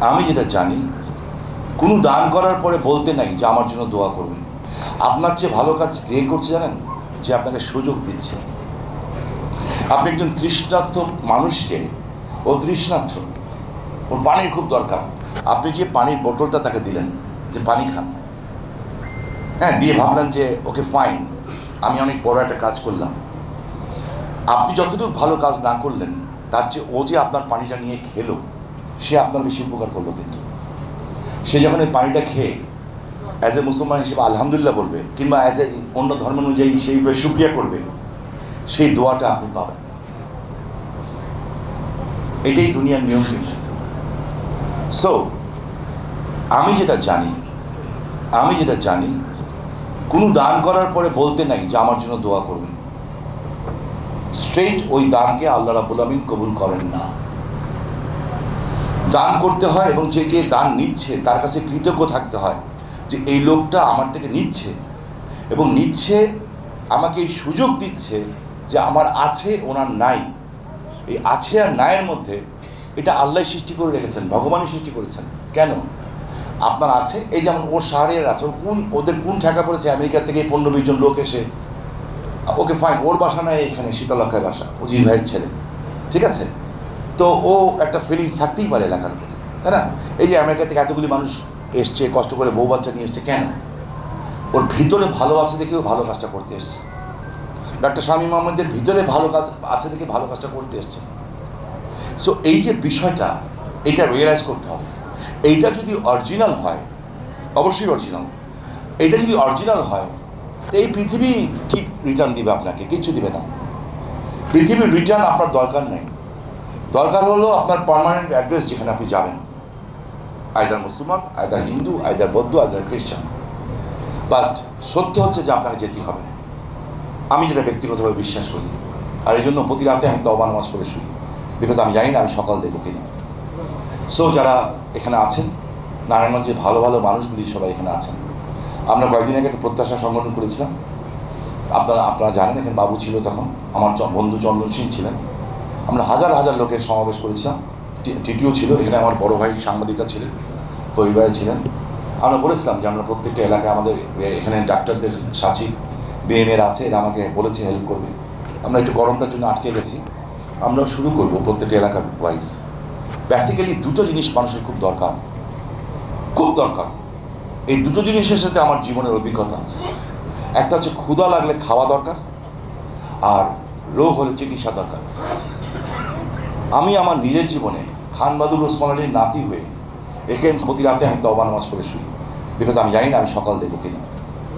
আমি যেটা জানি, কোনো দান করার পরে বলতে নাই যে আমার জন্য দোয়া করবেন। আপনার চেয়ে ভালো কাজ কে করছে জানেন? যে আপনাকে সুযোগ দিচ্ছে। আপনি একজন তৃষ্ণার্ত মানুষকে, ও তৃষ্ণার্ত, ওর পানির খুব দরকার, আপনি যে পানির বোতলটা তাকে দিলেন যে পানি খান, হ্যাঁ, দিয়ে ভাবলেন যে ওকে ফাইন, আমি অনেক বড় একটা কাজ করলাম। আপনি যতটুকু ভালো কাজ না করলেন, তার চেয়ে ও যে আপনার পানিটা নিয়ে খেলো, সে আপনার বেশি উপকার করলো। কিন্তু সে যখন এই পানিটা খেয়ে অ্যাজ এ মুসলমান হিসেবে আলহামদুলিল্লাহ বলবে, কিংবা অ্যাজ এ অন্য ধর্ম অনুযায়ী সেই শুকরিয়া করবে, সেই দোয়াটা আপনি পাবেন। এটাই দুনিয়ার নিয়ম। কিন্তু সো আমি যেটা জানি, কোনো দান করার পরে বলতে নাই যে আমার জন্য দোয়া করবেন। স্ট্রেট ওই দানকে আল্লাহ রাব্বুল আমিন কবুল করেন না। দান করতে হয় এবং যে যে দান নিচ্ছে তার কাছে কৃতজ্ঞ থাকতে হয় যে এই লোকটা আমার থেকে নিচ্ছে, এবং নিচ্ছে আমাকে এই সুযোগ দিচ্ছে যে আমার আছে ওনার নাই। এই আছে আর নাইয়ের মধ্যে এটা আল্লাহ সৃষ্টি করে রেখেছেন, ভগবানই সৃষ্টি করেছেন। কেন? আপনার আছে, এই যেমন ওর শহরের আছে, ওদের কোন ঠেকা পড়েছে আমেরিকা থেকে 15-20 জন লোক এসে, ওকে ফাইন, ওর বাসা নাই এখানে, শীতলক্ষায় বাসা, অজির ভাইয়ের ছেলে, ঠিক আছে? তো ও একটা ফিলিংস থাকতেই পারে এলাকার প্রতি, তাই না? এই যে আমেরিকা থেকে এতগুলি মানুষ এসছে, কষ্ট করে বউ বাচ্চা নিয়ে এসছে, কেন? ওর ভিতরে ভালো আছে দেখে ও ভালো কাজটা করতে এসছে। ডক্টর শামীম আহমেদের ভিতরে ভালো কাজ আছে দেখে ভালো কাজটা করতে এসছে। সো এই যে বিষয়টা, এটা রিয়েলাইজ করতে হবে। এইটা যদি অরিজিনাল হয়, অবশ্যই অরিজিনাল, এটা যদি অরিজিনাল হয়, এই পৃথিবী কি রিটার্ন দিবে আপনাকে? কিচ্ছু দিবে না। পৃথিবীর রিটার্ন আপনার দরকার নেই। দরকার হলো আপনার পার্মানেন্ট অ্যাড্রেস, যেখানে আপনি যাবেন, আইদার মুসলমান, আইদার হিন্দু, আইদার বৌদ্ধ, আইদার খ্রিস্টান। বাট সত্য হচ্ছে যে আপনাকে যেতে হবে। আমি যেটা ব্যক্তিগতভাবে বিশ্বাস করি, আর এই জন্য প্রতি রাতে আমি তওবা নামাজ পড়ে শুই, বিকজ আমি জানি না আমি সকাল দেবো কিনা। সো যারা এখানে আছেন, নারায়ণগঞ্জের ভালো ভালো মানুষগুলি সবাই এখানে আছেন। আমরা কয়েকদিন আগে একটা প্রত্যাশা সংগঠন করেছিলাম, আপনারা জানেন, এখানে বাবু ছিল, তখন আমার বন্ধু চন্দন সিং ছিলেন। আমরা হাজার হাজার লোকের সমাবেশ করেছিলাম, টিটিও ছিল এখানে, আমার বড় ভাই সাংবাদিকরা ছিলেন, পরিবার ছিলেন। আমরা বলেছিলাম যে আমরা প্রত্যেকটা এলাকায়, আমাদের এখানে ডাক্তারদের সাচিব বিএমএর আছে, এরা আমাকে বলেছে হেল্প করবে। আমরা একটু গরমটার জন্য আটকে গেছি, আমরাও শুরু করবো প্রত্যেকটা এলাকা ওয়াইজ। বেসিক্যালি দুটো জিনিস মানুষের খুব দরকার, খুব দরকার। এই দুটো জিনিসের সাথে আমার জীবনের অভিজ্ঞতা আছে। একটা হচ্ছে ক্ষুধা লাগলে খাওয়া দরকার, আর রোগ হলে চিকিৎসা দরকার। আমি আমার নিজের জীবনে খান বাহাদুর ওসমান আলীর নাতি হয়ে একে প্রতি রাতে আমি তওবা নামাজ পড়ে শুই, বিকজ আমি জানি না আমি সকাল দেবো কিনা।